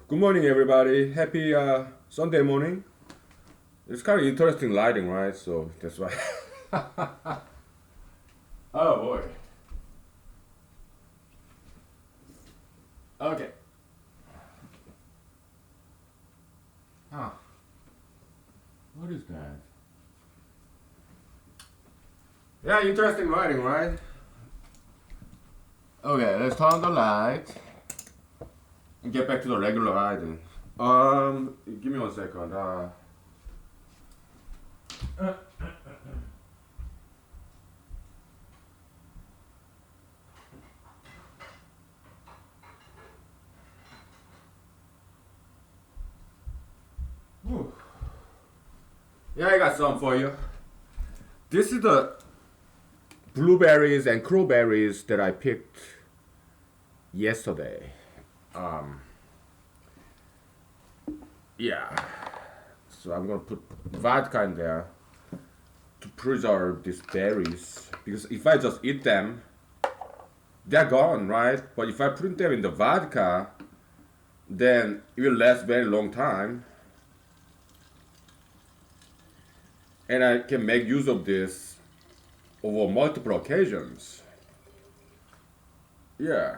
Good morning, everybody. Happy Sunday morning. It's kind of interesting lighting, right? So that's why. Oh boy. Okay. Huh. What is that? Yeah, interesting lighting, right? Okay, let's turn on the light and get back to the regular lighting. Give me 1 second. Whew. Yeah, I got some for you. This is the blueberries and crowberries that I picked yesterday. Um, yeah, so I'm gonna put vodka in there to preserve these berries because if I just eat them, they're gone, right? But if I put them in the vodka, then it will last very long time, and I can make use of this over multiple occasions. Yeah,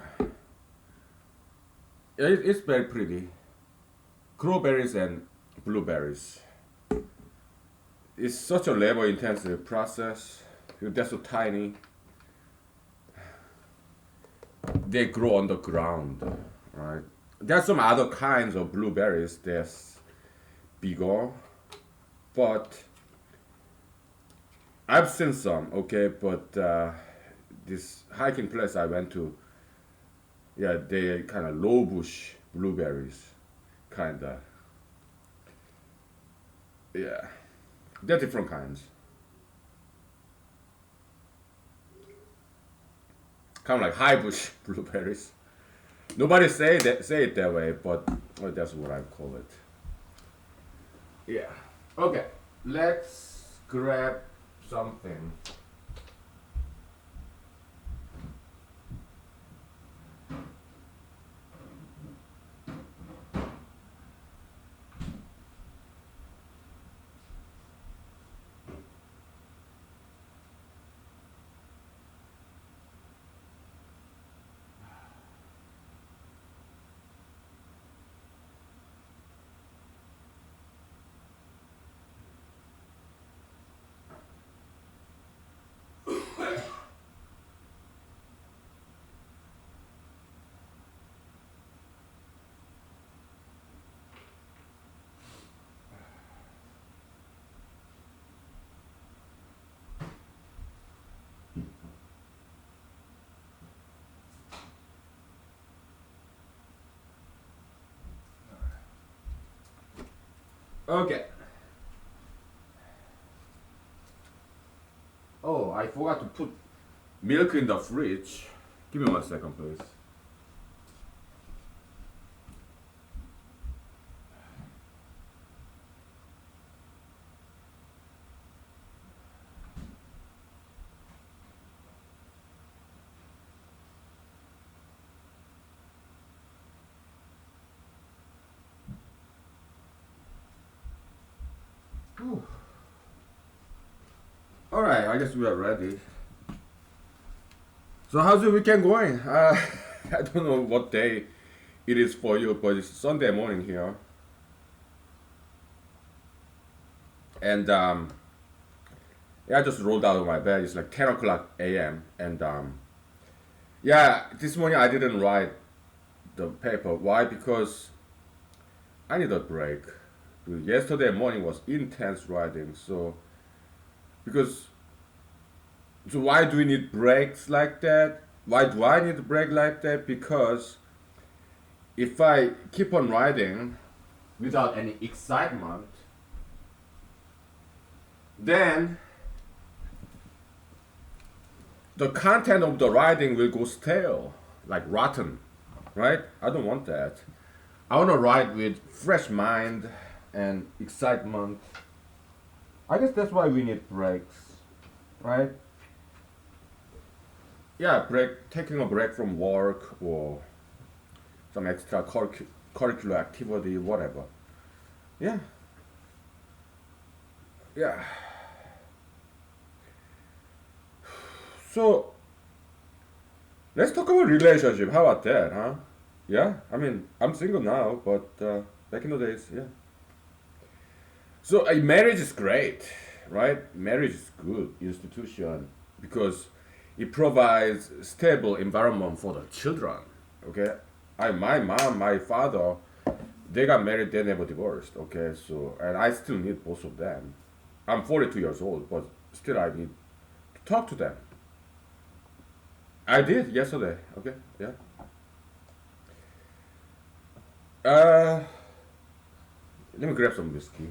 it's very pretty. Crowberries and blueberries. It's such a labor-intensive process. They're so tiny. They grow on the ground, right? There's some other kinds of blueberries that's bigger, but I've seen some, okay, but this hiking place I went to, yeah, they kind of low bush blueberries, kind of, yeah, they're different kinds, kind of like high bush blueberries. Nobody say it that way, but well, that's what I call it. Yeah. Okay. Let's grab something. Okay. Oh, I forgot to put milk in the fridge. Give me 1 second, please. Whew. All right, I guess we are ready. So how's your weekend going? I don't know what day it is for you, but it's Sunday morning here, and yeah, I just rolled out of my bed. It's like 10 o'clock a.m. and yeah, this morning I didn't write the paper. Why? Because I need a break. Yesterday morning was intense writing, so because so why do we need breaks like that? Why do I need a break like that? Because if I keep on writing without any excitement, then the content of the writing will go stale, like rotten, right? I don't want that. I want to write with fresh mind and excitement. I guess that's why we need breaks, right? Yeah, break, taking a break from work or some curricular activity, whatever. Yeah, yeah. So let's talk about relationship. How about that, huh? Yeah, I mean, I'm single now, but back in the days, yeah. So marriage is great, right? Marriage is good institution because it provides stable environment for the children. Okay, my mom, my father, they got married, they never divorced. Okay, so and I still need both of them. I'm 42 years old, but still I need to talk to them. I did yesterday. Okay, yeah. Uh, Let me grab some whiskey.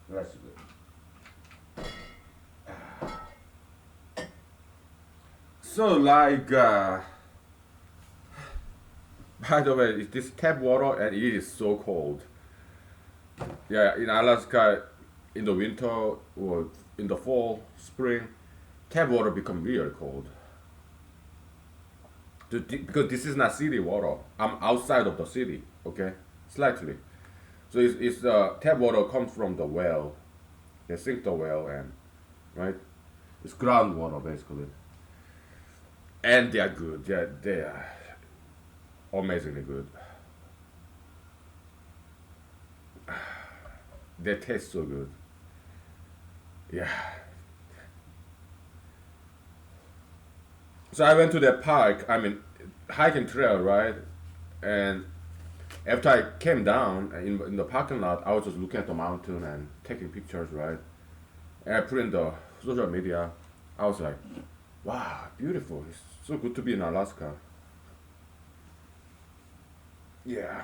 That's good. So like, by the way, this tap water and it is so cold. Yeah, in Alaska, in the winter or in the fall, spring, tap water become really cold. Because this is not city water. I'm outside of the city. Okay, slightly. So tap water comes from the well. They sink the well and right. It's groundwater basically, and they are good. They are amazingly good. They taste so good. Yeah. So I went to that park. I mean, hiking trail, right? And after I came down in the parking lot, I was just looking at the mountain and taking pictures, right? And I put in the social media. I was like, wow, beautiful. It's so good to be in Alaska. Yeah.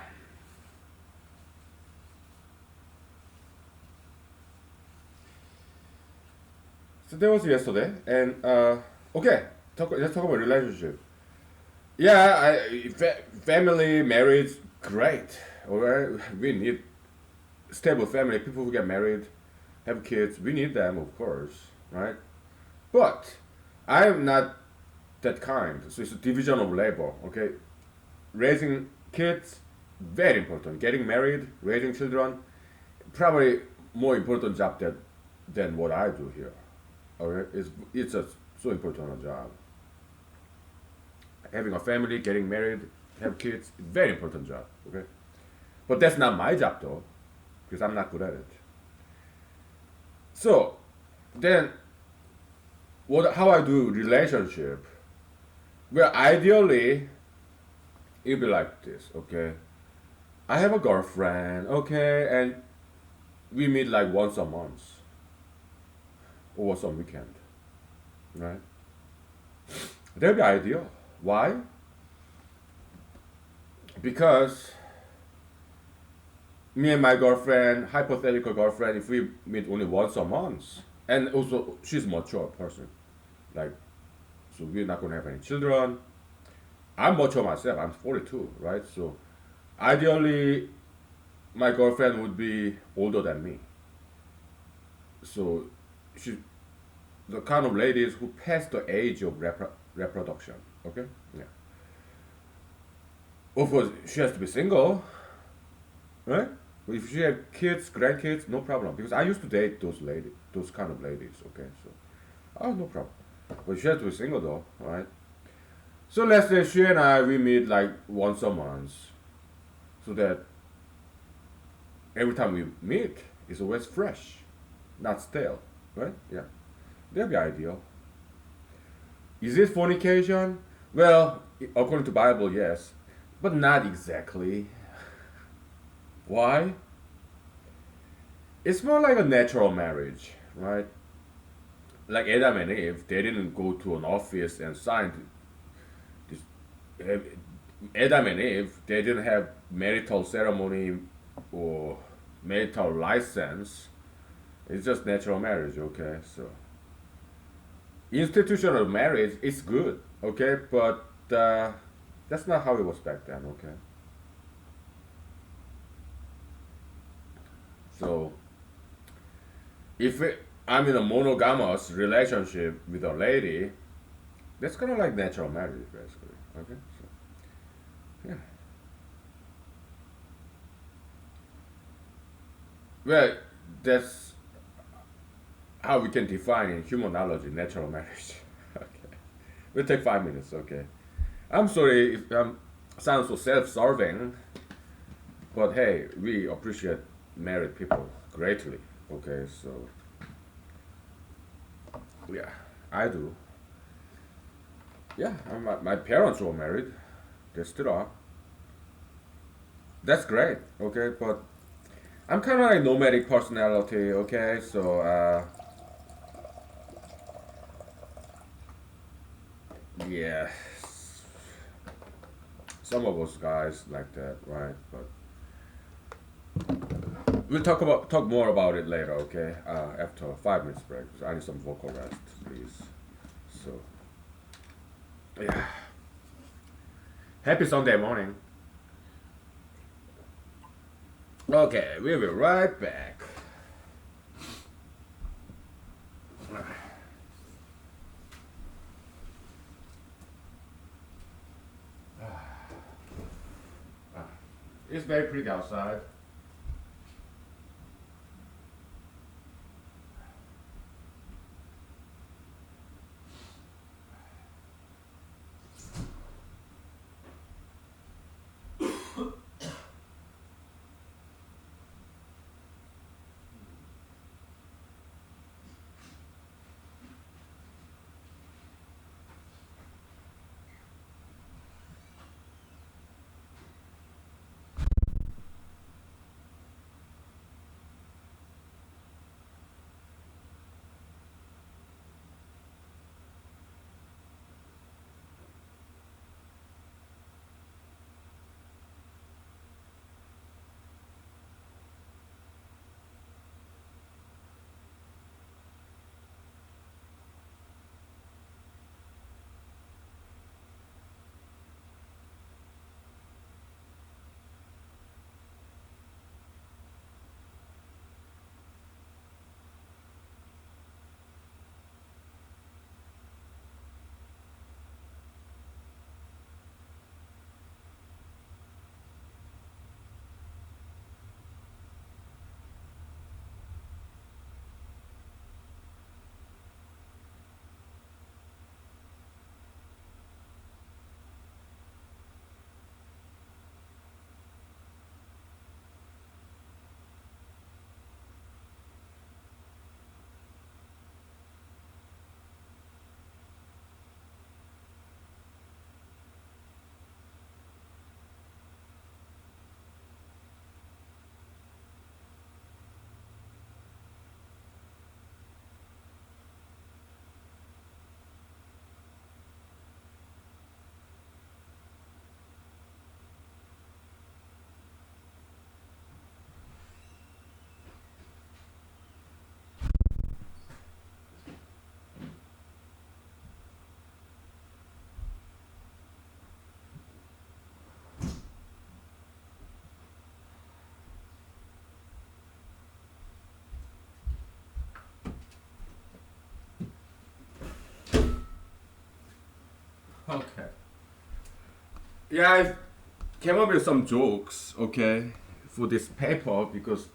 So that was yesterday, and okay, let's talk about relationship. Yeah, family, marriage, great. Alright, we need stable family. People who get married, have kids, we need them, of course, right? But I am not that kind. So it's a division of labor. Okay, raising kids, very important. Getting married, raising children, probably more important job than what I do here. Okay, it's a so important a job. Having a family, getting married, have kids, very important job. Okay, but that's not my job though, because I'm not good at it. So then, what? How I do relationship? Well, ideally, it'd be like this. Okay, I have a girlfriend. Okay, and we meet like once a month or some weekend, right? That'd be ideal. Why? Because me and my girlfriend, hypothetical girlfriend, if we meet only once a month, and also she's a mature person, like, so we're not gonna have any children. I'm mature myself. I'm 42, right? So ideally, my girlfriend would be older than me. So she, the kind of ladies who pass the age of reproduction. Okay, yeah. Of course, she has to be single, right? But if she have kids, grandkids, no problem. Because I used to date those kind of ladies. Okay, so oh, no problem. But she has to be single though, right? So let's say she and I we meet like once a month, so that every time we meet, it's always fresh, not stale, right? Yeah, that'd be ideal. Is it fornication? Well, according to Bible, yes, but not exactly. Why? It's more like a natural marriage, right? Like Adam and Eve, they didn't go to an office and sign this. Adam and Eve, they didn't have marital ceremony or marital license. It's just natural marriage, okay? So institutional marriage is good, okay, but that's not how it was back then, okay? So if I'm in a monogamous relationship with a lady, that's kind of like natural marriage, basically. Okay, so yeah. Well, that's how we can define in humanology natural marriage. Okay, we'll take 5 minutes. Okay, I'm sorry if sounds so self-serving, but hey, we appreciate married people greatly. Okay, so yeah, I do. Yeah, my parents were married. They still are. That's great. Okay, but I'm kind of like nomadic personality. Okay, so yeah, some of us guys like that, right? But we'll talk more about it later. Okay, after a 5 minutes break. So I need some vocal rest, please. So yeah, happy Sunday morning. Okay, we'll be right back. It's very pretty outside. Okay. Yeah, I came up with some jokes. Okay, for this paper because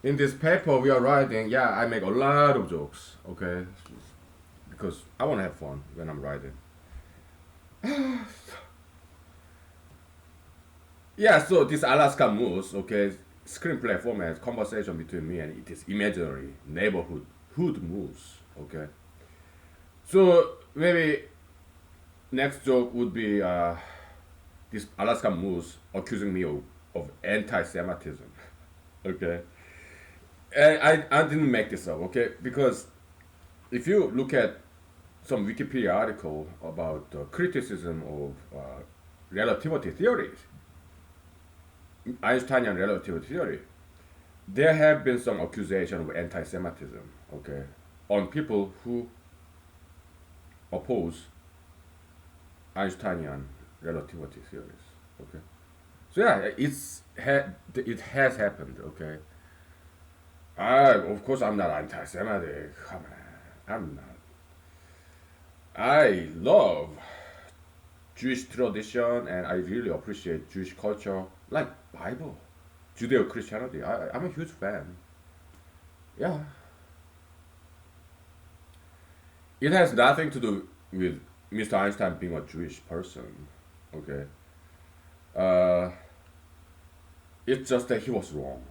in this paper we are writing. Yeah, I make a lot of jokes. Okay, because I want to have fun when I'm writing. Yeah, so this Alaska Moose, okay, screenplay format, conversation between me and this imaginary neighborhood hood moose, okay. So maybe next joke would be this Alaska moose accusing me of anti-Semitism, okay. And I didn't make this up, okay, because if you look at some Wikipedia article about criticism of relativity theories, Einsteinian relativity theory, there have been some accusation of anti-Semitism, okay, on people who oppose Einsteinian relativity theories, okay. So yeah, it has happened, okay. Of course, I'm not anti-Semitic. Come on, I'm not. I love Jewish tradition and I really appreciate Jewish culture, like Bible, Judeo-Christianity. I'm a huge fan. Yeah, it has nothing to do with Mr. Einstein being a Jewish person. Okay, uh, it's just that he was wrong.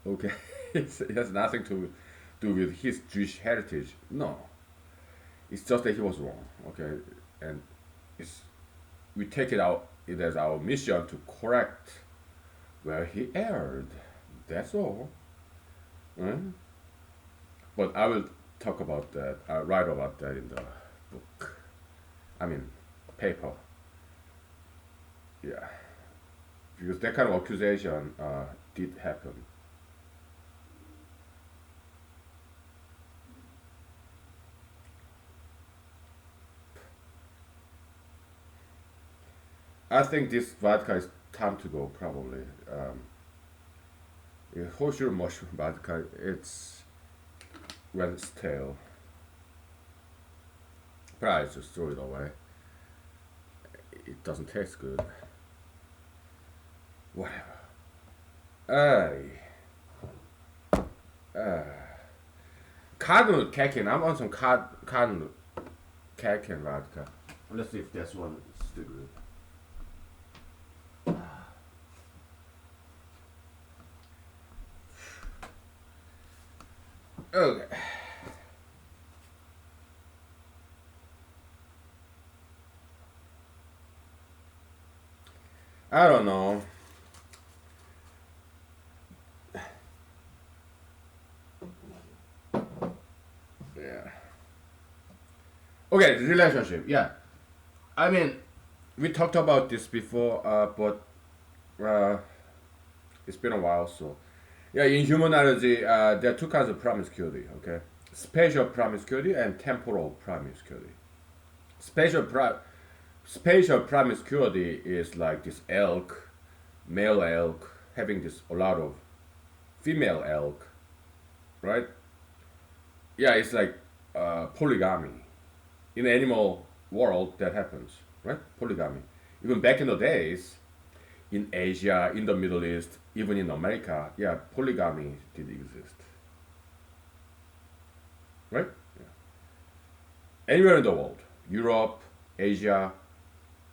Okay, it has nothing to do with his Jewish heritage. No, it's just that he was wrong. Okay, and it's we take it as our mission to correct where he erred. That's all. Mm? But I will talk about that, write about that in the book. I mean, paper. Yeah, because that kind of accusation did happen. I think this vodka is time to go. Probably. Horseshoe mushroom vodka. It's when stale. But I just throw it away. It doesn't taste good. Whatever. Ay. Cardinal Kakin. I'm on some cardinal Kakin vodka. Let's see if this one is still good. Okay. I don't know. Yeah. Okay, the relationship. Yeah. I mean, we talked about this before, but uh, it's been a while. So, yeah, in humanology, there are two kinds of promiscuity. Okay, spatial promiscuity and temporal promiscuity. Spatial spatial promiscuity is like this elk, male elk, having this a lot of female elk, right? Yeah, it's like polygamy. In the animal world, that happens, right? Polygamy. Even back in the days, in Asia, in the Middle East, even in America, yeah, polygamy did exist, right? Yeah. Anywhere in the world, Europe, Asia,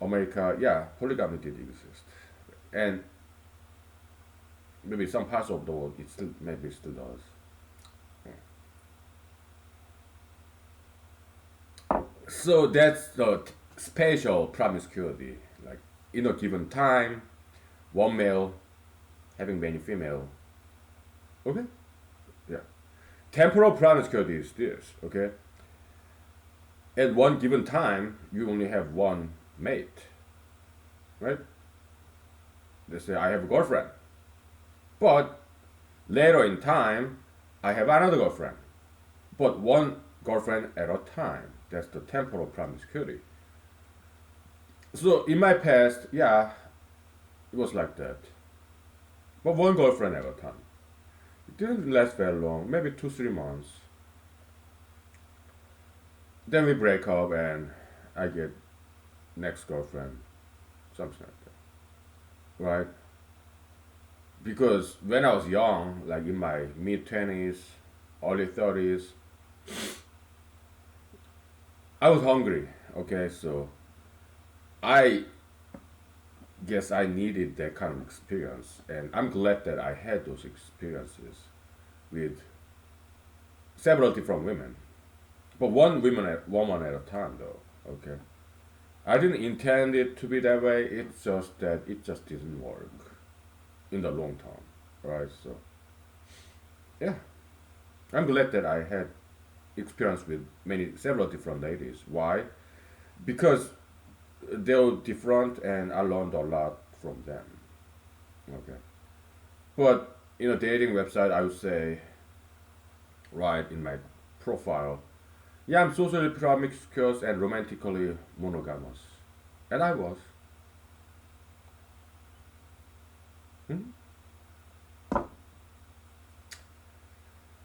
America, yeah, polygamy did exist, and maybe some parts of the world it still maybe still does. So that's the spatial promiscuity, like in a given time, one male having many female. Okay, yeah. Temporal promiscuity is this. Okay, at one given time, you only have one mate, right? Let's say I have a girlfriend, but later in time, I have another girlfriend, but one girlfriend at a time. That's the temporal promiscuity. So in my past, yeah, it was like that, but one girlfriend at a time. It didn't last very long, maybe 2 3 months. Then we break up, and I get next girlfriend, something like that, right? Because when I was young, like in my mid 20s, early 30s, I was hungry. Okay, so I guess I needed that kind of experience, and I'm glad that I had those experiences with several different women, but woman at a time, though. Okay, I didn't intend it to be that way. It's just that it just didn't work in the long term, right? So yeah, I'm glad that I had experience with several different ladies. Why? Because they were different, and I learned a lot from them. Okay, but in a dating website, I would say, right in my profile, yeah, I'm socially promiscuous and romantically monogamous, and I was. Hmm?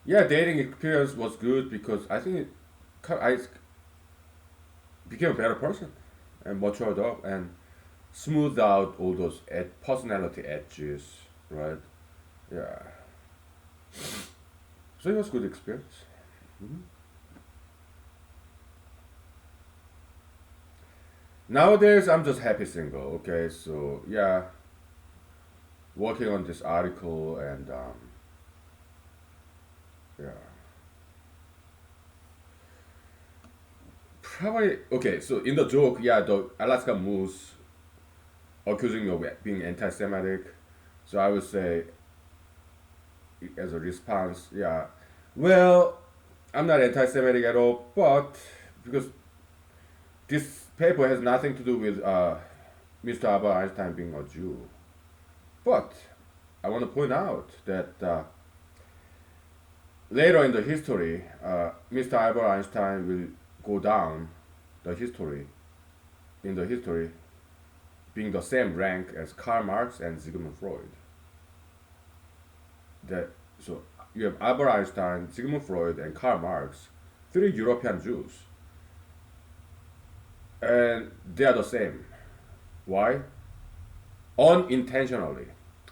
Yeah, dating experience was good because I think I became a better person and matured up and smoothed out all those personality edges, right? Yeah. So it was good experience. Mhm. Nowadays, I'm just happy single. Okay, so yeah, working on this article and yeah, probably okay. So in the joke, yeah, the Alaska Moose accusing me of being anti-Semitic. So I would say as a response, yeah, well, I'm not anti-Semitic at all, but because this paper has nothing to do with Mr. Albert Einstein being a Jew. But I want to point out that later in the history, Mr. Albert Einstein will go down the history in the history being the same rank as Karl Marx and Sigmund Freud. That so you have Albert Einstein, Sigmund Freud, and Karl Marx, three European Jews, and they are the same. Why? Unintentionally,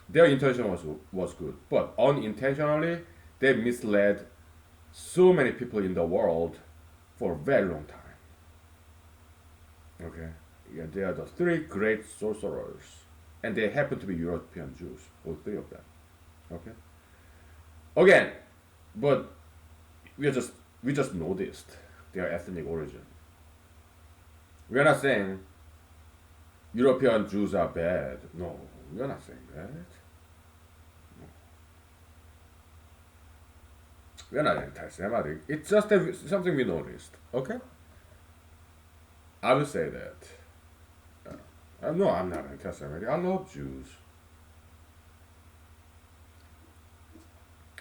their intention was good, but unintentionally they misled so many people in the world for a very long time. Okay, yeah, they are the three great sorcerers, and they happen to be European Jews, all three of them. Okay, again, but we just noticed their ethnic origin. We are not saying European Jews are bad. No, we are not saying that. We are not anti-Semitic. It's just something we noticed. Okay, I will say that. No, I'm not anti-Semitic. I love Jews.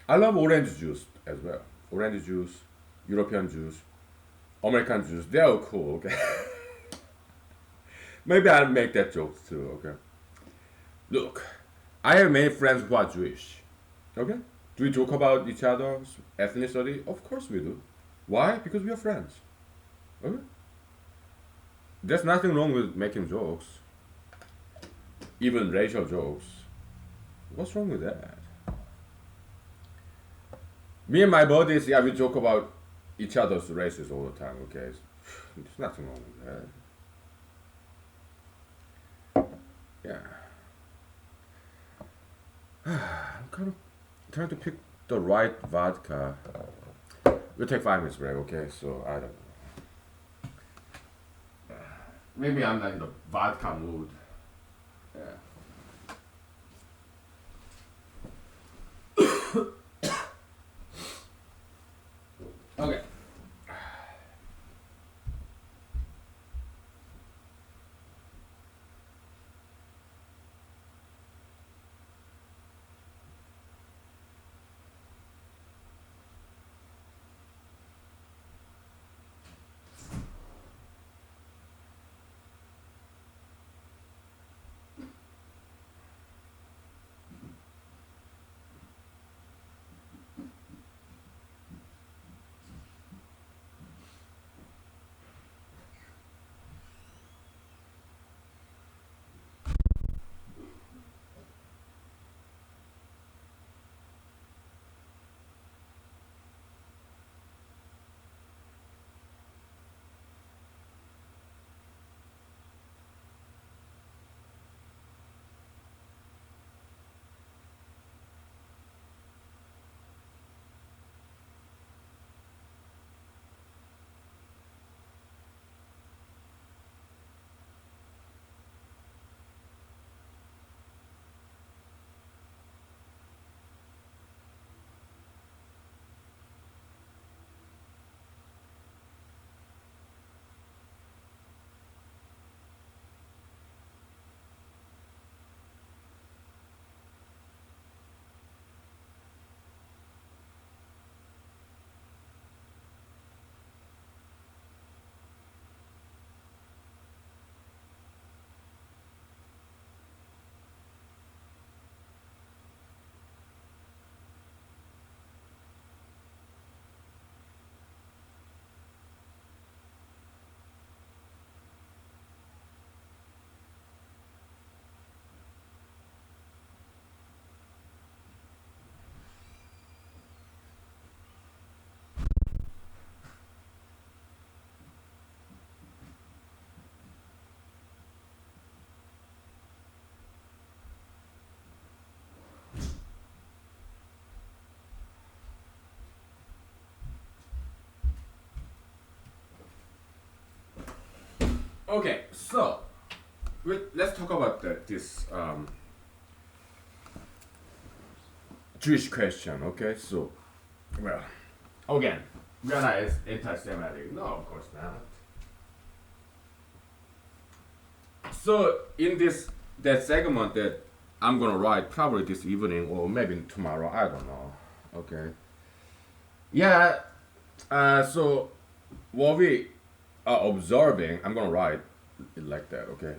I love orange juice as well. Orange juice, European Jews, American Jews. They are cool. Okay, maybe I'll make that joke too. Okay. Look, I have many friends who are Jewish. Okay. Do we joke about each other's ethnicity? Of course we do. Why? Because we are friends. Okay. There's nothing wrong with making jokes, even racial jokes. What's wrong with that? Me and my buddies, yeah, we joke about each other's races all the time. Okay, there's nothing wrong with that. Yeah, I'm kind of trying to pick the right vodka. We'll take 5 minutes break. Okay, so I don't know. Maybe I'm not in the vodka mood. Yeah. Okay. Okay, so let's talk about this Jewish question. Okay, so well, again, we are not anti-Semitic. No, of course not. So in this that segment that I'm gonna write probably this evening or maybe tomorrow, I don't know. Okay. Yeah. So what we are observing, I'm gonna write it like that. Okay.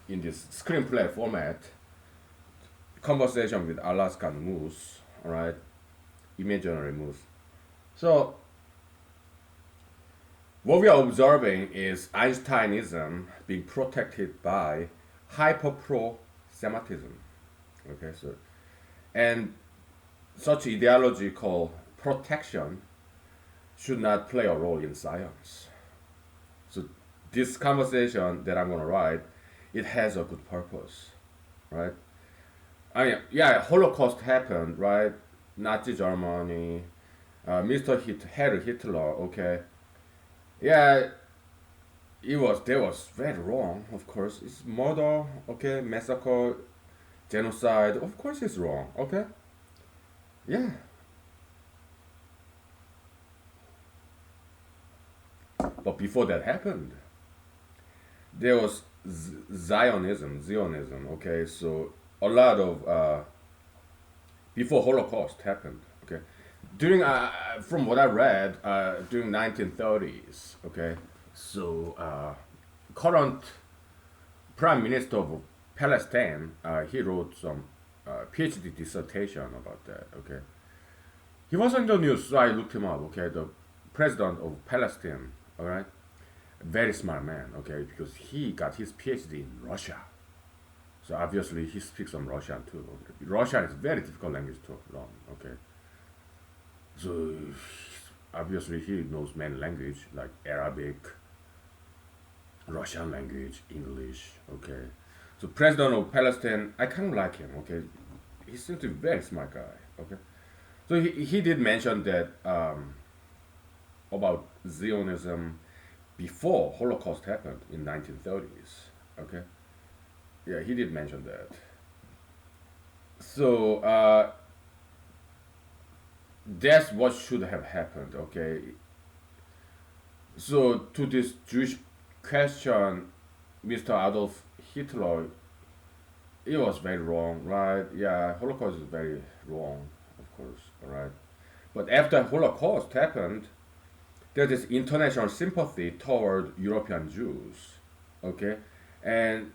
In this screenplay format, conversation with Alaskan moose. All right. Imaginary moose. So what we are observing is Einsteinism being protected by hyper-pro-Semitism. Okay, so and such ideological protection should not play a role in science. So this conversation that I'm gonna write, it has a good purpose, right? I mean, yeah, Holocaust happened, right? Nazi Germany, Mr. Hitler, okay, yeah, it was that was very wrong. Of course, it's murder, okay, massacre, genocide. Of course, it's wrong, okay, yeah. But before that happened, there was Zionism, okay. So a lot of before Holocaust happened, okay. During from what I read, during 1930s, okay. So current Prime Minister of Palestine, he wrote some PhD dissertation about that, okay. He was on the news, so I looked him up, okay. The president of Palestine, all right. Very smart man, okay, because he got his PhD in Russia. So obviously he speaks some Russian too. Okay? Russian is a very difficult language to learn, okay. So obviously he knows many language like Arabic, Russian language, English, okay. So president of Palestine, I kind of like him, okay. He seems to be a very smart guy, okay. So he did mention that about Zionism before Holocaust happened in 1930s. Okay, yeah, he did mention that. So that's what should have happened. Okay, so to this Jewish question, Mr. Adolf Hitler, it was very wrong, right? Yeah, Holocaust is very wrong, of course, all right. But after Holocaust happened, there is international sympathy toward European Jews, okay, and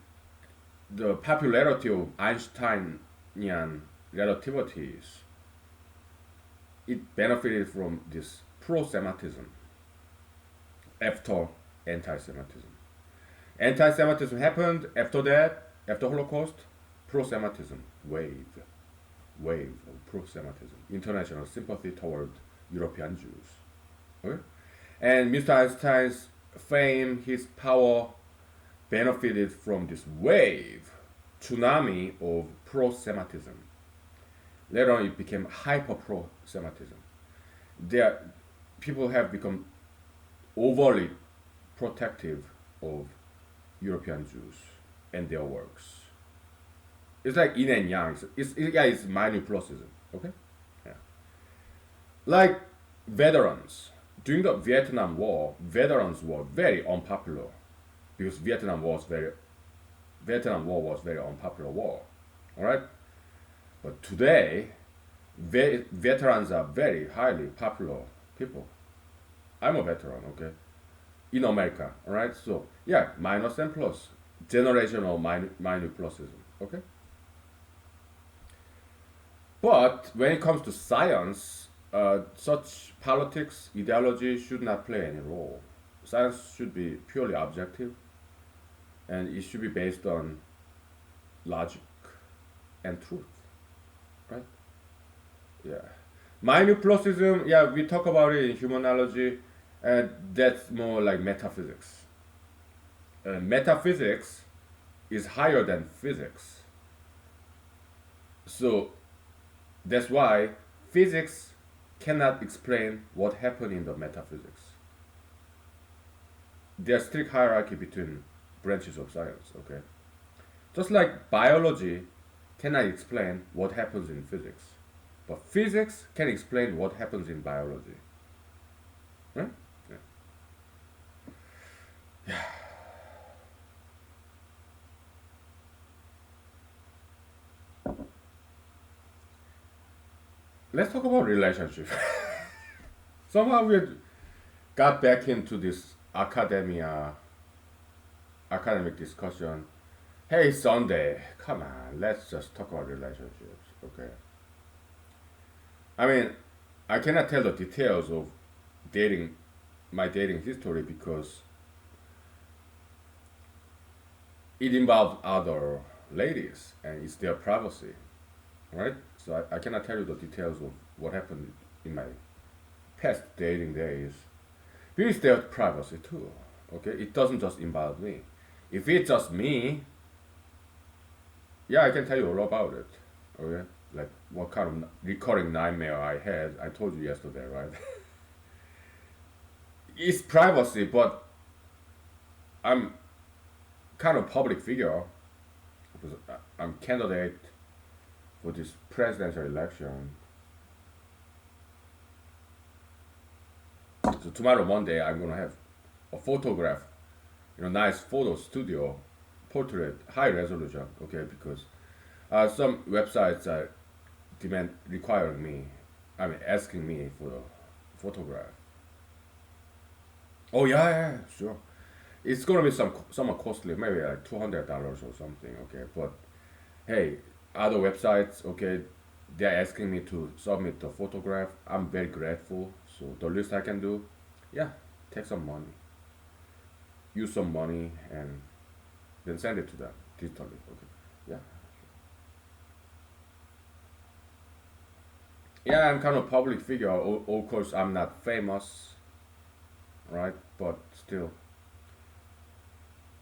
the popularity of Einsteinian relativities, it benefited from this pro-Semitism after anti-Semitism. Anti-Semitism happened after that, after Holocaust, pro-Semitism wave of pro-Semitism, international sympathy toward European Jews. Okay? And Mr. Einstein's fame, his power, benefited from this wave, tsunami of pro-Semitism. Later on, it became hyper pro-Semitism. There, people have become overly protective of European Jews and their works. It's like yin and yang. Yeah, it's minor plussism. Okay, yeah. Like veterans during the Vietnam War, veterans were very unpopular because Vietnam War was very unpopular war. All right, but today, veterans are very highly popular people. I'm a veteran, okay, in America. All right, so yeah, minus and plus, generational minor plussism. Okay, but when it comes to science, such politics, ideology should not play any role. Science should be purely objective and it should be based on logic and truth, right? Yeah. Minuplussism, yeah, we talk about it in humanology, and that's more like metaphysics. Metaphysics is higher than physics. So that's why physics cannot explain what happened in the metaphysics. There's strict hierarchy between branches of science. Okay, just like biology cannot explain what happens in physics, but physics can explain what happens in biology. Right? Yeah. Let's talk about relationship. Somehow we got back into this academic discussion. Hey, Sunday, come on, let's just talk about relationships, okay? I mean, I cannot tell the details of dating, my dating history because it involves other ladies and it's their privacy, right? So I cannot tell you the details of what happened in my past dating days. But it's their privacy too, okay? It doesn't just involve me. If it's just me, yeah, I can tell you all about it, okay? Like what kind of recurring nightmare I had. I told you yesterday, right? It's privacy, but I'm kind of public figure because I'm candidate for this presidential election. So tomorrow, Monday, I'm gonna have a photograph, nice photo studio, portrait, high resolution. Okay, because some websites are demand requiring me, I mean asking me for a photograph. Oh yeah, yeah, sure. It's gonna be somewhat costly, maybe like $200 or something. Okay, but hey, other websites, okay, they're asking me to submit the photograph. I'm very grateful. So the least I can do, yeah, take some money, use some money, and then send it to them digitally. Okay, yeah, yeah. I'm kind of public figure. Of course, I'm not famous, right? But still,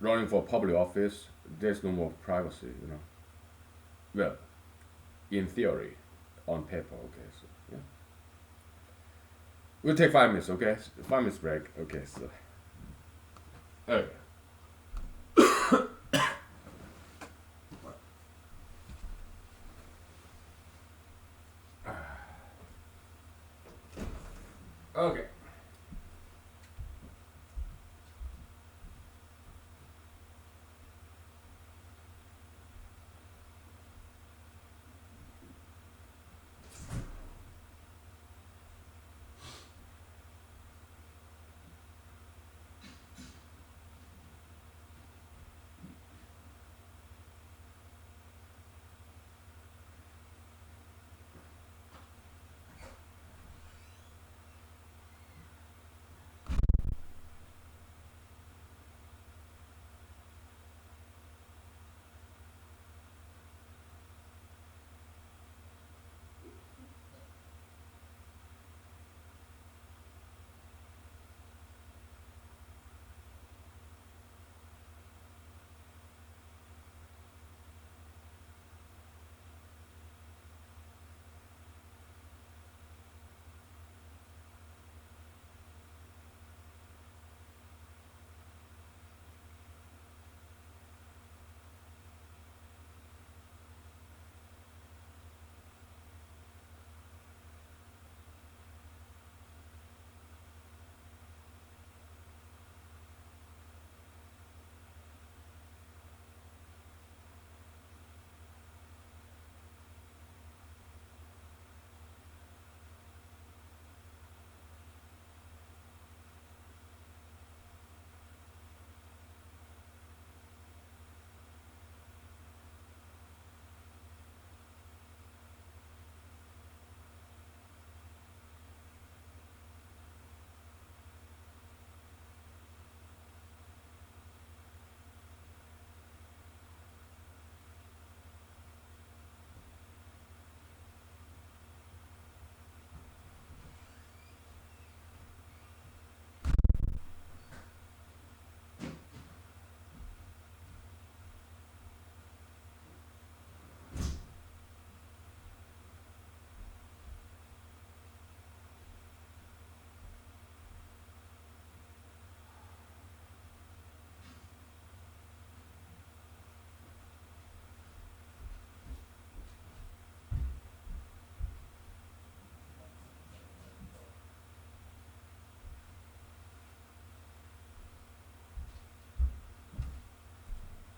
running for public office, there's no more privacy. Well, in theory, on paper. Okay, so yeah. We'll take 5 minutes, okay? 5 minutes break. Okay, so. Okay. Okay.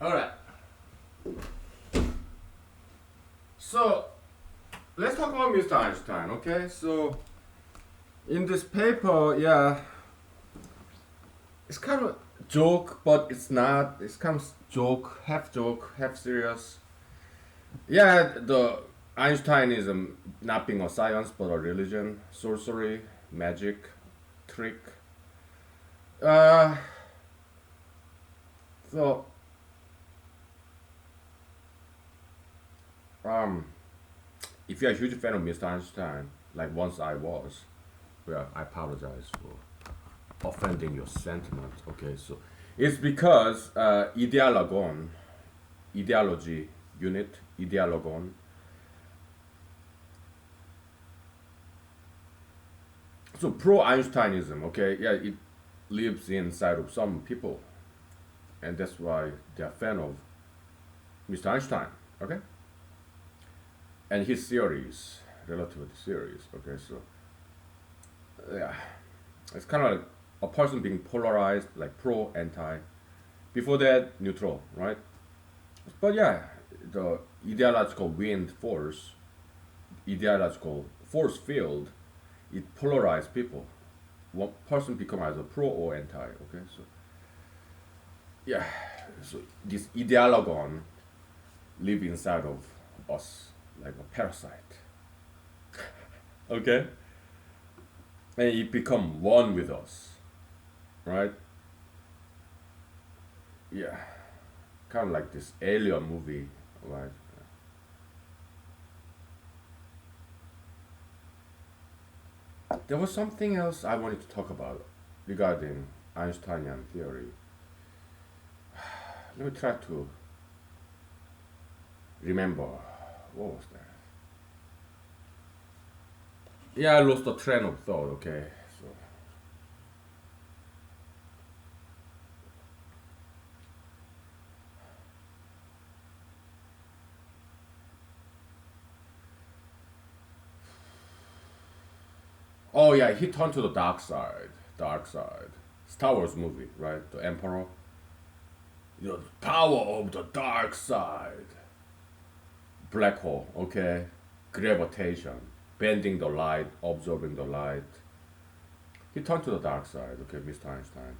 All right. So let's talk about Mr. Einstein. Okay. So in this paper, yeah, it's kind of joke, but it's not. It's kind of joke, half serious. Yeah, the Einsteinism not being a science but a religion, sorcery, magic, trick. Uh, so um, if you're a huge fan of Mr. Einstein, like once I was, well, I apologize for offending your sentiment. Okay, so it's because ideology unit, ideologon. So pro-Einsteinism, okay, yeah, it lives inside of some people, and that's why they're fan of Mr. Einstein, okay, and his theories, relativity theories, okay. So yeah, it's kind of like a person being polarized, like pro, anti. Before that, neutral, right? But yeah, the ideological wind force, ideological force field, it polarized people. One person become either pro or anti. Okay, so yeah, so this ideologon live inside of us like a parasite. Okay, and it become one with us, right? Yeah, kind of like this alien movie, right? There was something else I wanted to talk about regarding Einsteinian theory. Let me try to remember. What was that? Yeah, I lost the train of thought. Okay, so oh yeah, he turned to the dark side. Dark side. Star Wars movie, right? The Emperor. The power of the dark side. Black hole. Okay, gravitation, bending the light, absorbing the light. He turned to the dark side. Okay, Mr. Einstein.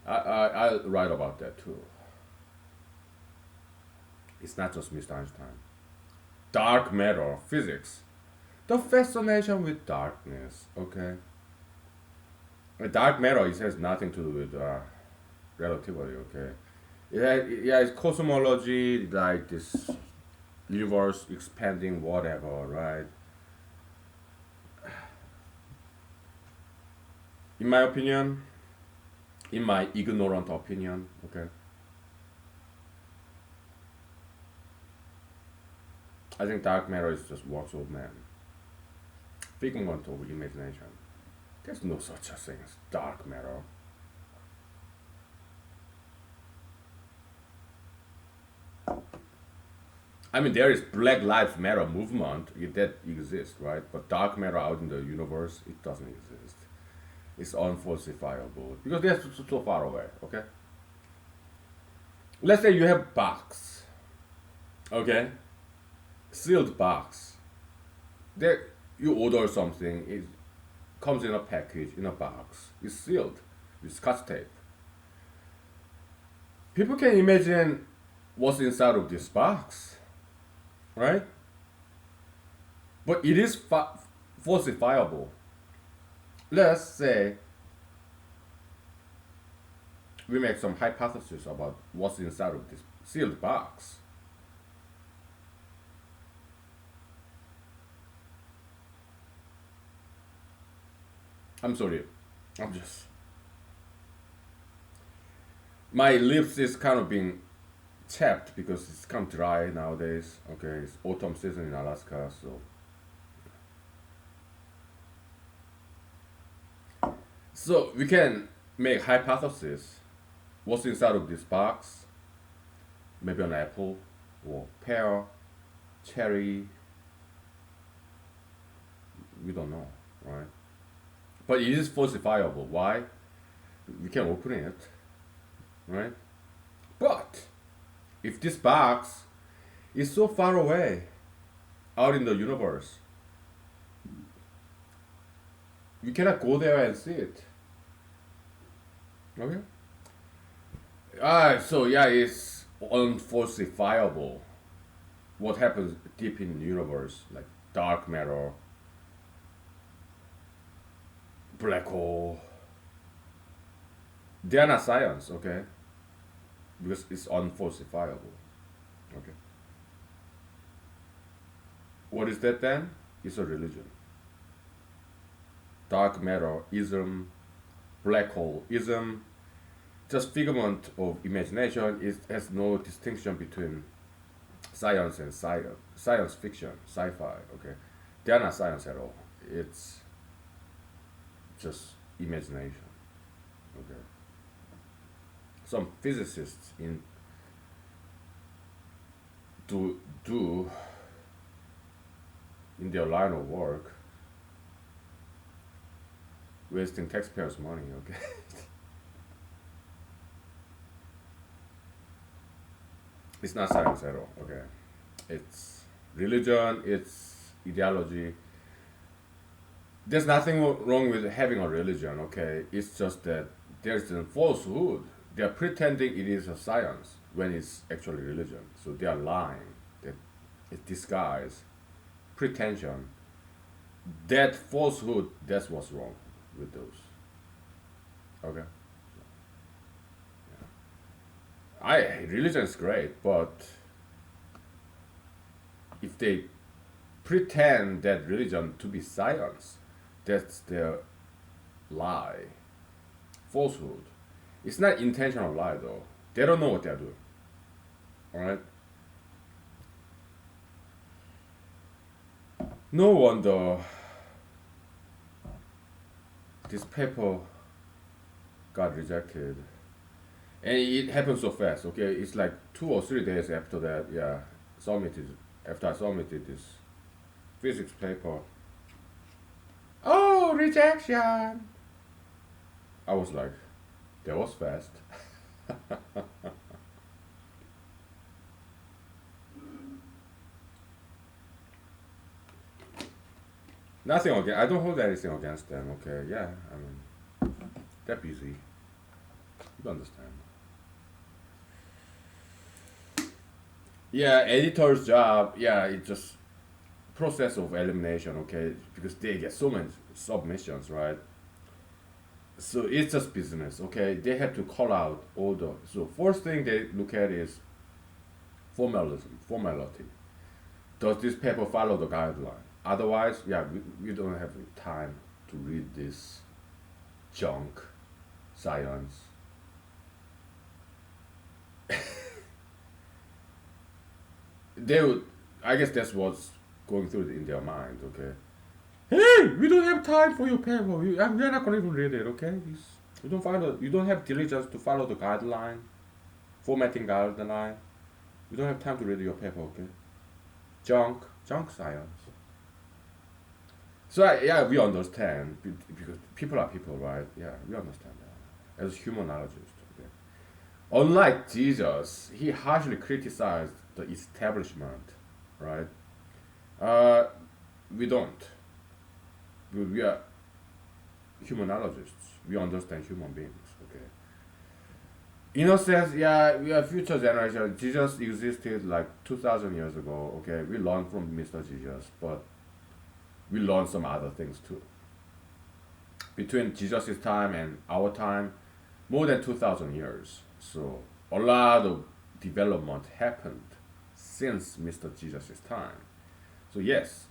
I write about that too. It's not just Mr. Einstein. Dark matter, physics. The fascination with darkness. Okay, dark matter it has nothing to do with relativity. Okay, yeah, it's cosmology, like this universe expanding, whatever, right? In my opinion, in my ignorant opinion, okay, I think dark matter is just works of man, figment of imagination. There's no such a thing as dark matter. I mean, there is Black Lives Matter movement that exists, right? But dark matter out in the universe, it doesn't exist. It's unfalsifiable because they're so far away. Okay, let's say you have box, okay, sealed box. There, you order something. It comes in a package in a box. It's sealed with Scotch tape. People can imagine what's inside of this box, right? But it is falsifiable. Let's say we make some hypothesis about what's inside of this sealed box. I'm sorry. I'm just my lips is kind of being chapped because it's kind of dry nowadays. Okay, it's autumn season in Alaska, so we can make hypothesis. What's inside of this box? Maybe an apple or pear, cherry. We don't know, right? But it is falsifiable. Why? We can open it, right? But If this box is so far away out in the universe, you cannot go there and see it. Okay? So yeah, it's unfalsifiable. What happens deep in the universe, like dark matter, black hole, they are not science, okay? Because it's unfalsifiable. Okay. What is that then? It's a religion. Dark matter ism, black hole ism, just figment of imagination. It has no distinction between science and science fiction, sci-fi. Okay, they are not science at all. It's just imagination. Okay, some physicists in do in their line of work wasting taxpayers' money. Okay, it's not science at all. Okay, it's religion. It's ideology. There's nothing wrong with having a religion. Okay, it's just that there's a falsehood. They are pretending it is a science when it's actually religion. So they are lying. That it's disguise, pretension. That falsehood. That's what's wrong with those. Okay. I religion is great, but if they pretend that religion to be science, that's their lie, falsehood. It's not intentional lie though. They don't know what they're doing. All right. No wonder this paper got rejected, and it happened so fast. Okay, it's like 2 or 3 days after that. Yeah, submitted after I submitted this physics paper. Oh, rejection! I was like, that was fast. Nothing against. I don't hold anything against them. Okay, yeah. I mean, they're busy. You understand? Yeah, editor's job. Yeah, it's just process of elimination. Okay, because they get so many submissions, right? So it's just business. Okay, they have to call out all the. So first thing they look at is formalism, formality. Does this paper follow the guideline? Otherwise, yeah, we don't have time to read this junk science. They would, I guess that's what's going through in their mind. Okay, hey, we don't have time for your paper. We're not going to even read it. Okay, you don't follow. You don't have diligence to follow the guideline, formatting guideline. You don't have time to read your paper. Okay, junk science. So yeah, we understand because people are people, right? Yeah, we understand that as humanologists. Okay? Unlike Jesus, he harshly criticized the establishment, right? Uh, we don't. We are humanologists. We understand human beings. Okay. In a sense, yeah, we are future generation. Jesus existed like 2,000 years ago. Okay, we learned from Mr. Jesus, but we learn some other things too. Between Jesus' time and our time, more than 2,000 years. So a lot of development happened since Mr. Jesus' time. So yes,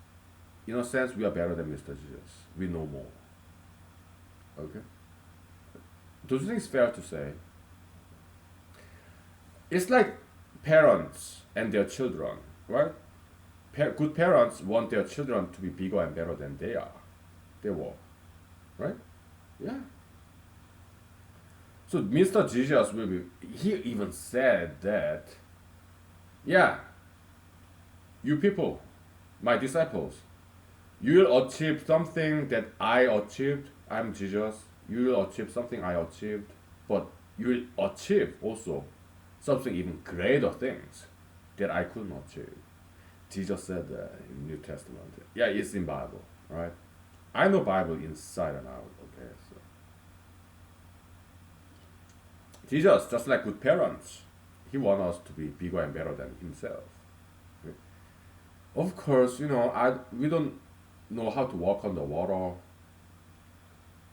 in a sense, we are better than Mr. Jesus. We know more. Okay? Do you think it's fair to say? It's like parents and their children, right? Good parents want their children to be bigger and better than they are. They were, right? Yeah. So Mr. Jesus will be. He even said that, yeah, you people, my disciples, you will achieve something that I achieved. I'm Jesus. You will achieve something I achieved, but you will achieve also something even greater things that I could not achieve. Jesus said that in New Testament. Yeah, it's in Bible, right? I know Bible inside and out. Okay, so Jesus, just like good parents, he wants us to be bigger and better than himself. Okay? Of course, we don't know how to walk on the water.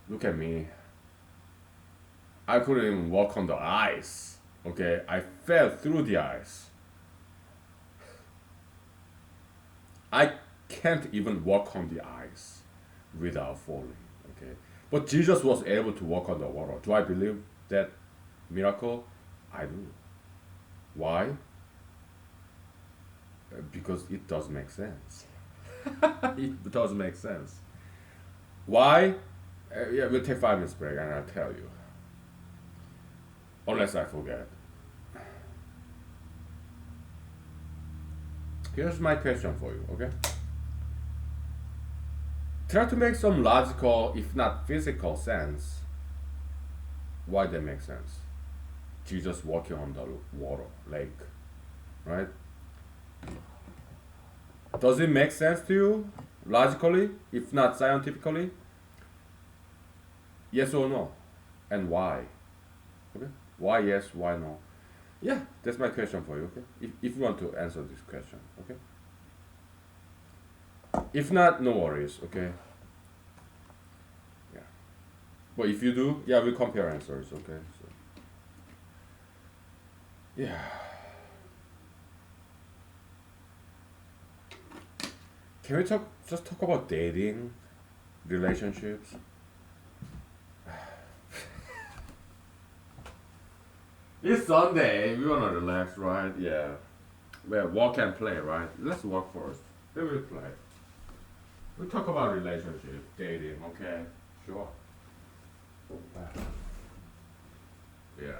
Look at me. I couldn't even walk on the ice. Okay, I fell through the ice. I can't even walk on the ice without falling. Okay, but Jesus was able to walk on the water. Do I believe that miracle? I do. Why? Because it does make sense. It does make sense. Why? Yeah, we'll take 5 minutes break and I'll tell you. Unless I forget. Here's my question for you, okay? Try to make some logical, if not physical sense. Why they make sense? Jesus walking on the water, lake, right? Does it make sense to you? Logically, if not scientifically? Yes or no? And why? Okay? Why yes, why no? Yeah, that's my question for you, okay? If you want to answer this question, okay? If not, no worries, okay? Yeah. But if you do, yeah, we compare answers, okay? So, yeah. Can we talk about dating, relationships? It's Sunday. We wanna relax, right? Yeah. Well, walk and play, right? Let's walk first. Then we'll play. We talk about relationship, dating. Okay. Sure. Yeah.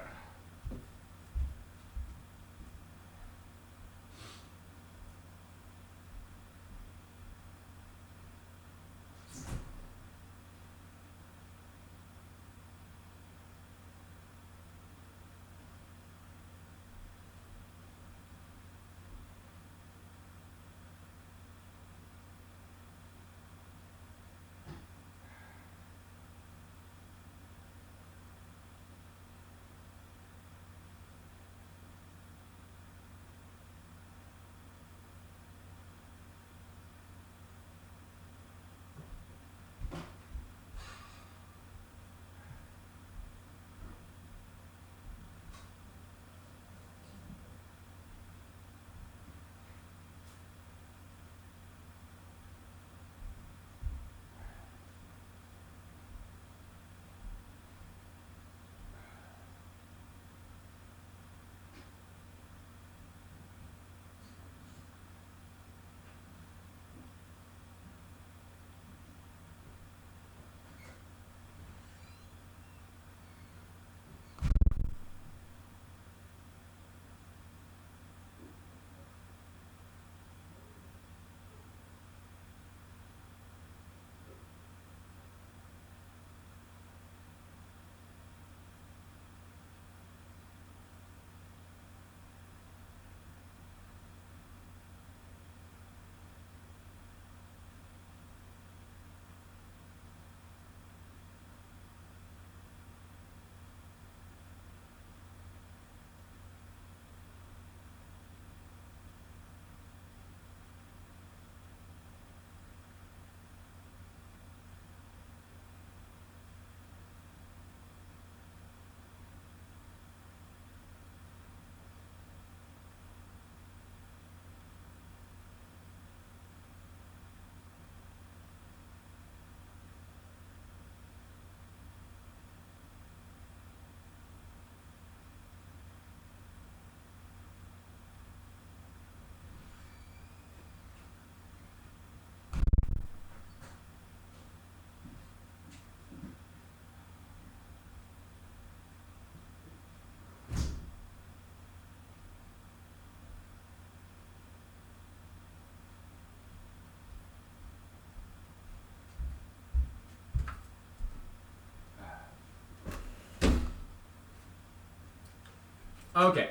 Okay.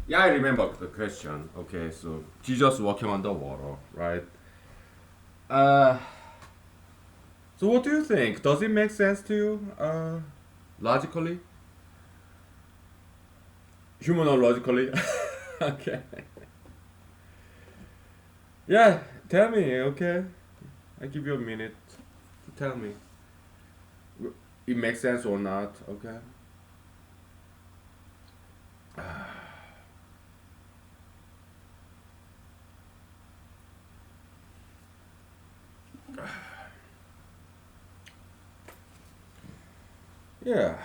Yeah, I remember the question. Okay, so Jesus walking on the water, right? Uh, so what do you think? Does it make sense to you? Logically, humanologically? Okay. Yeah, tell me. Okay, I give you a minute to tell me. It makes sense or not? Okay. Yeah.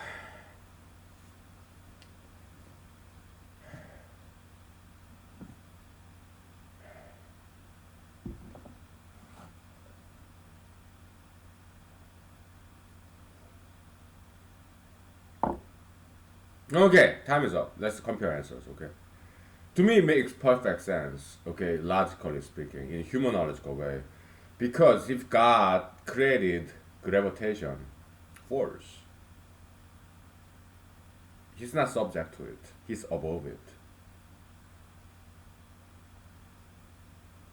Okay, time is up. Let's compare answers. Okay. To me, it makes perfect sense. Okay, logically speaking, in humanological way, because if God created gravitation force, He's not subject to it. He's above it.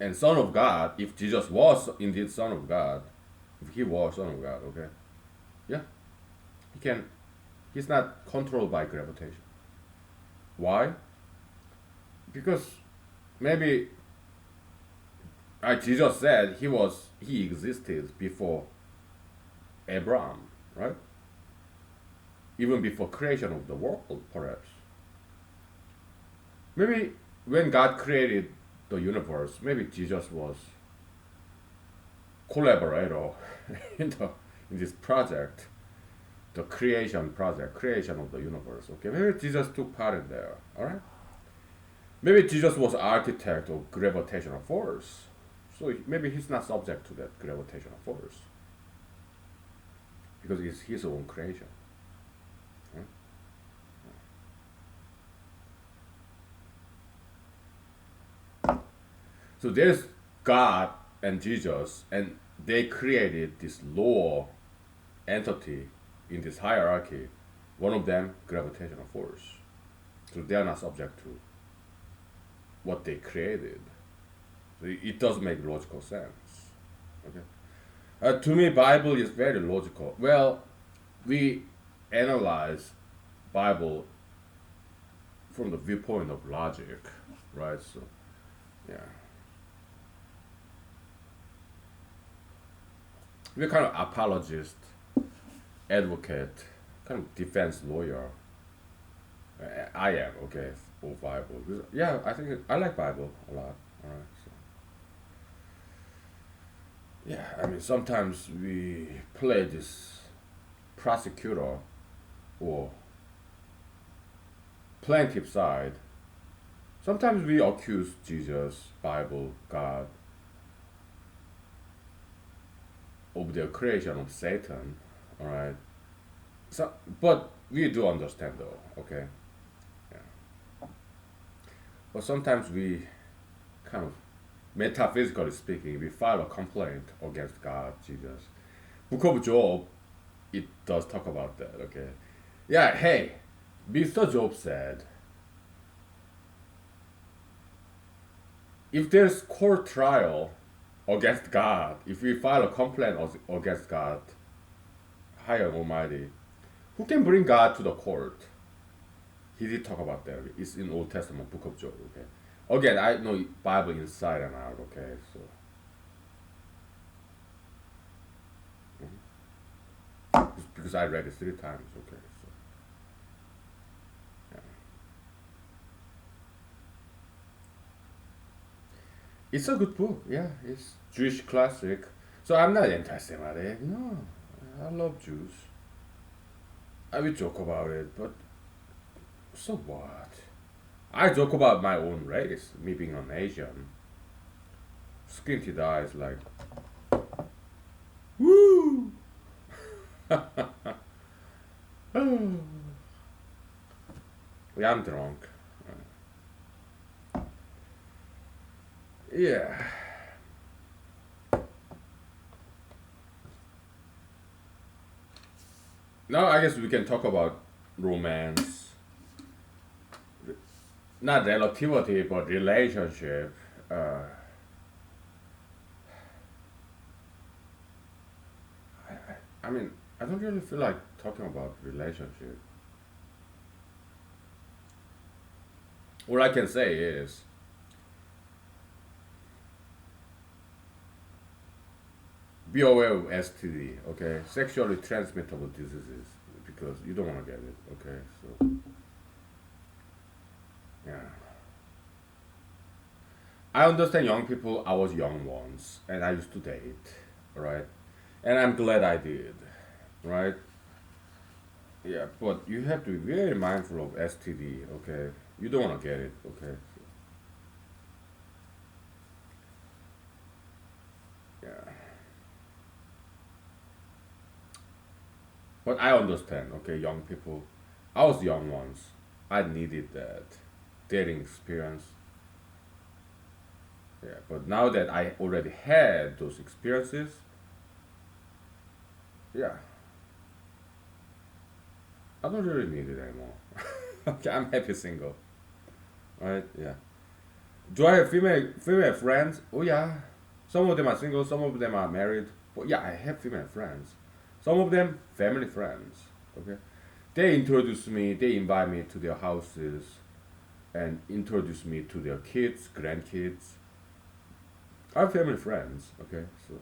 And Son of God, if Jesus was indeed Son of God, if He was Son of God, okay, yeah, He can. He's not controlled by gravitation. Why? Because maybe Jesus said he existed before Abraham, right? Even before creation of the world, perhaps. Maybe when God created the universe, maybe Jesus was collaborator in the in this project, the creation project, creation of the universe. Okay, maybe Jesus took part in there. All right. Maybe Jesus was architect of gravitational force, so maybe he's not subject to that gravitational force because it's his own creation. Right? So there's God and Jesus, and they created this lower entity in this hierarchy. One of them, gravitational force. So they are not subject to what they created. So it does make logical sense. Okay. To me, Bible is very logical. Well, we analyze Bible from the viewpoint of logic, right? So yeah, we're kind of apologist, advocate, kind of defense lawyer. I am okay for Bible. Yeah, I think I like Bible a lot. All right. So yeah, I mean sometimes we play this prosecutor or plaintiff side. Sometimes we accuse Jesus, Bible, God of their creation of Satan. All right. So, but we do understand though. Okay. Yeah. But sometimes we kind of metaphysically speaking, we file a complaint against God, Jesus. Book of Job, it does talk about that, okay? Yeah, hey, Mr. Job said, if there's court trial against God, if we file a complaint against God, high and almighty, who can bring God to the court? He did talk about that. It's in Old Testament, Book of Job, okay? Again, I know Bible inside and out, okay? So, because I read it 3 times, okay? So, yeah. It's a good book, yeah. It's Jewish classic. So I'm not anti-Semitic. No, I love Jews. I will joke about it, but so what? I joke about my own race, me being an Asian. Squinty eyes, like, woo! Yeah, I'm drunk. Yeah. Now I guess we can talk about romance. not relativity, but relationship. Uh, I mean, I don't really feel like talking about relationship. All I can say is be aware of STD, okay? Sexually transmittable diseases, because you don't want to get it, okay? So, yeah. I understand young people, I was young once, and I used to date, right? And I'm glad I did, right? Yeah, but you have to be very mindful of STD, okay? You don't want to get it, okay? So, yeah. But I understand, okay, young people. I was young once. I needed that dating experience. Yeah, but now that I already had those experiences, yeah, I don't really need it anymore. Okay, I'm happy single, right? Yeah. Do I have female friends? Oh yeah. Some of them are single, some of them are married. But yeah, I have female friends. Some of them family friends. Okay. They introduce me, they invite me to their houses and introduce me to their kids, grandkids. I have family friends, okay? So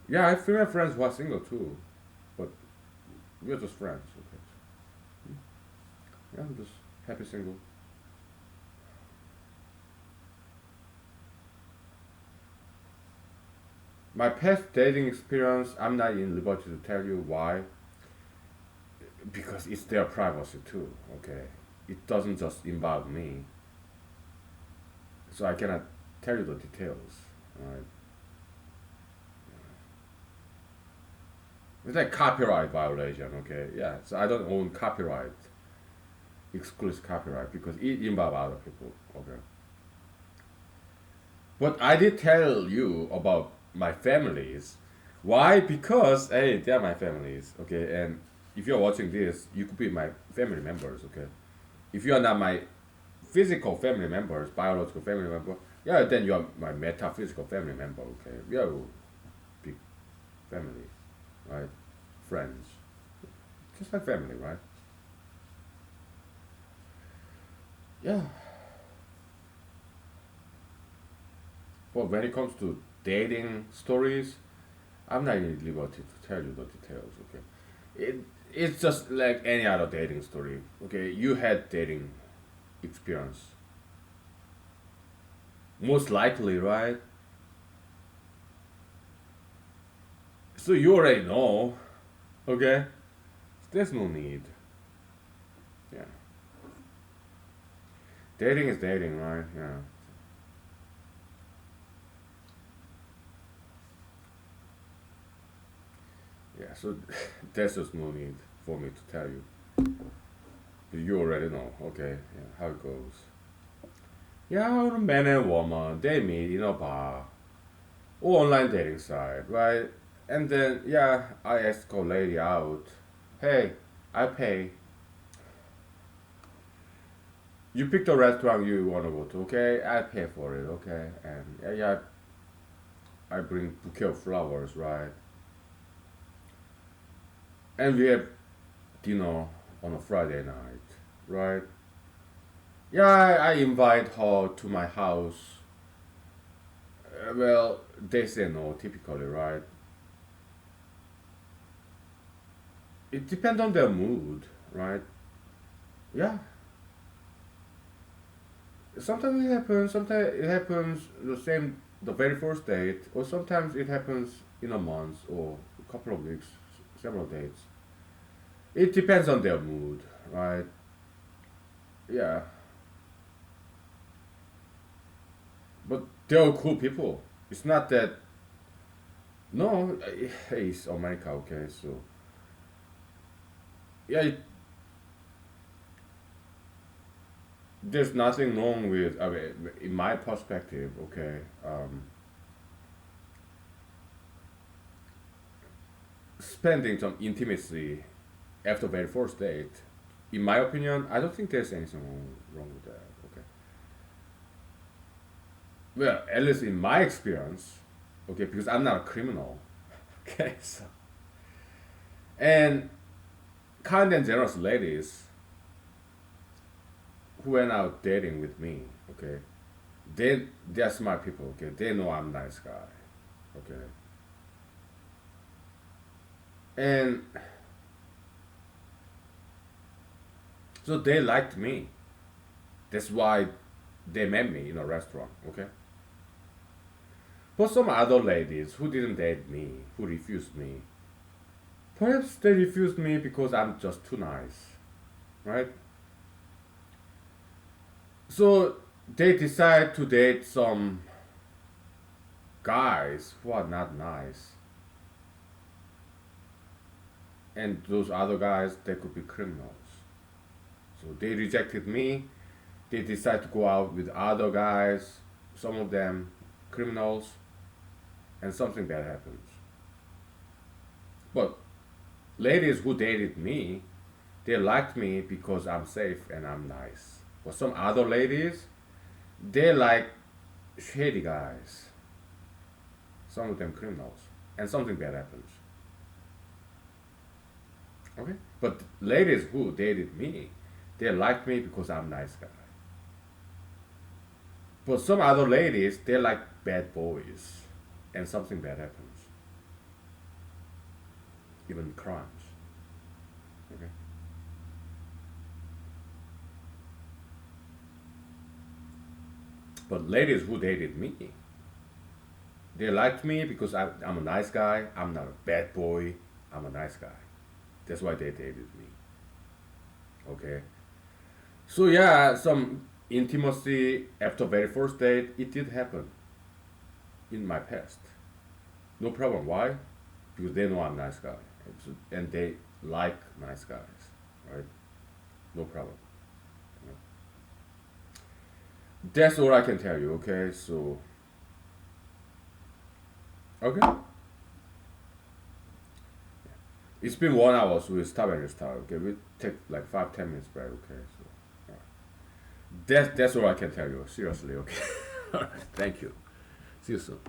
yeah, I have female friends who are single too. But we're just friends, okay? Yeah, I'm just happy single. My past dating experience, I'm not in liberty to tell you why. Because it's their privacy too, okay? It doesn't just involve me. So I cannot tell you the details, right? It's like copyright violation, okay? Yeah, so I don't own copyright, exclusive copyright, because it involves other people, okay? But I did tell you about my families. Why? Because, hey, they're my families, okay? And if you're watching this, you could be my family members, okay? If you are not my physical family members, biological family member, yeah, then you are my metaphysical family member, okay? We are big family, right? Friends. Just like family, right? Yeah. But when it comes to dating stories, I'm not in liberty to tell you the details, okay? It, it's just like any other dating story, okay? You had dating experience. Most likely, right? So you already know, okay? There's no need. Yeah. Dating is dating, right? Yeah. Yeah, so there's just no need for me to tell you. You already know, okay, yeah, how it goes. Yeah, a man and woman, they meet in a bar or online dating site, right? And then, yeah, I ask a lady out. Hey, I pay. You pick the restaurant you want to go to, okay? I pay for it, okay? And yeah, yeah, I bring bouquet of flowers, right? And we have dinner on a Friday night, right? Yeah, I invite her to my house. Well, they say no, typically, right? It depends on their mood, right? Yeah. Sometimes it happens the same, the very first date, or sometimes it happens in a month or a couple of weeks, several dates. It depends on their mood, right? Yeah. But they're cool people. It's not that, no, hey, it's America, okay? So, yeah, there's nothing wrong with, I mean, in my perspective, okay, spending some intimacy after very first date. In my opinion, I don't think there's anything wrong with that. Okay. Well, at least in my experience, okay, because I'm not a criminal, okay, so and kind and generous ladies who went out dating with me, okay, they're smart people, okay, they know I'm a nice guy, okay, and so they liked me. That's why they met me in a restaurant, okay. But some other ladies who didn't date me, who refused me, perhaps they refused me because I'm just too nice, right? So they decide to date some guys who are not nice, and those other guys they could be criminals. So they rejected me. They decide to go out with other guys, some of them criminals, and something bad happens. But ladies who dated me, they liked me because I'm safe and I'm nice. But some other ladies, they like shady guys, some of them criminals, and something bad happens. Okay? But ladies who dated me, they like me because I'm a nice guy. But some other ladies, they like bad boys, and something bad happens, even crimes. Okay? But ladies who dated me, they liked me because I'm a nice guy. I'm not a bad boy. I'm a nice guy. That's why they dated me. Okay. So yeah, some intimacy after very first date, it did happen in my past. No problem. Why? Because they know I'm a nice guy, and they like nice guys, right? No problem. That's all I can tell you. Okay. So okay, it's been 1 hour, so we stop and restart. Okay, we take like 5-10 minutes break. Okay. So that's all I can tell you. Seriously. Okay. All right. Thank you. See you soon.